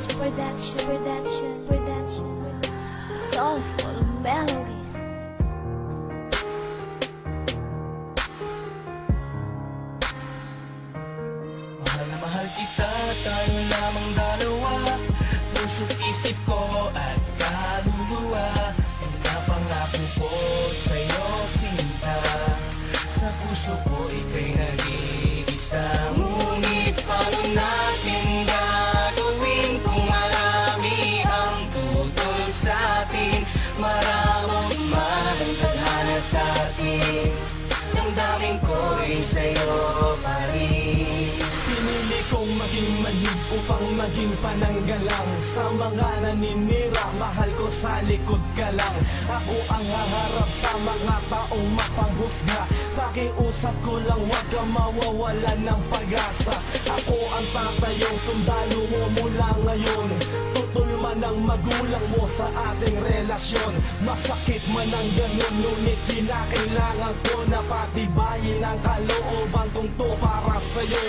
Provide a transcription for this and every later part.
production, soulful melodies. Mahal na mahal kita, tayo lamang dalawa. Puso't isip ko at kaluluwa, napangako ko sa'yo sinta. Sa puso ko ika'y nag-iisa. Ngunit paano natin gagawin kung marami ang tutol sa'tin? Maraming man ang tadhana sa'tin. Damdamin ko'y sa'yo pa rin. Pinili kong maging manhid upang maging pananggalang. Sa mga naninira, mahal ko sa likod ka lang. Ako ang haharap sa mga taong mapanghusga. Pakiusap ko lang, huwag kang mawawalan ng pag-asa. Ako ang tatayong sundalo mo mula ngayon. Tutol man ang magulang mo sa ating relasyon. Masakit man ang ganun, ngunit kinakailangan ko na patibayin ang kalooban kong to para sa'yo.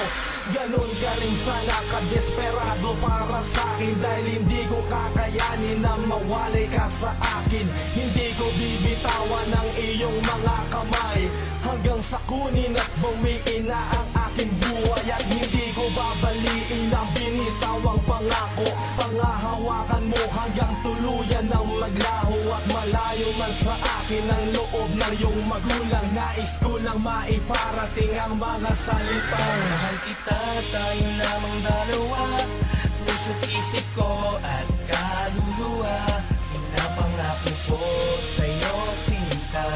Ganon ka rin sana kadesperado para sa'kin, dahil hindi ko kakayanin na mawalay ka sa akin. Hindi ko bibitawan ang iyong mga kamay hanggang sa kunin at bawiin na ang aking buhay. At hindi ko babaliin ang binitawang pangako. Pangahawakan mo hanggang tuluyan ng maglaho. At malayo man sa akin ang loob ng iyong magulang, nais ko lang maiparating ang mga salitang Mahal kita, tayo lamang dalawa. Puso't isip ko at kaluluwa, napangako ko sa'yo sinta.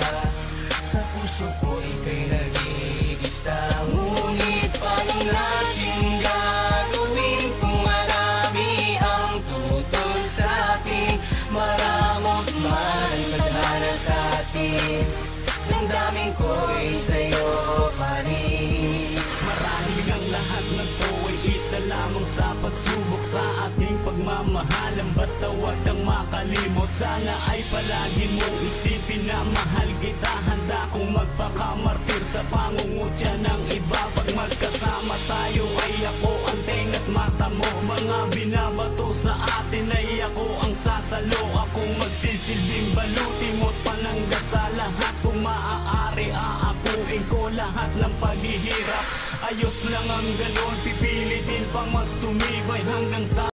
Sa puso ko ika'y nag-iisa. Ngunit paano natin gagawin kung marami ang tutol sa'tin? Maramot man ang tadhana sa'tin. Damdamin ko'y sa'yo pa rin. Marahil ang lahat ng to ay isa lamang sa pagsubok sa ating pagmamahalan. Basta huwag kang makalimot, sana ay palagi mong isipin na mahal kita. Handa kong magpakamartir sa pangungutya ng iba. Pag magkasama tayo ay ako ang tenga't mata mo. Mga binabato sa atin ay ako ang sasalo. Akong magsisilbing baluti mo't panangga sa lahat. Kung maaari aakuin ko lahat ng paghihirap. Ayos lang ang ganon, pipilitin pang mas tumibay hanggang sa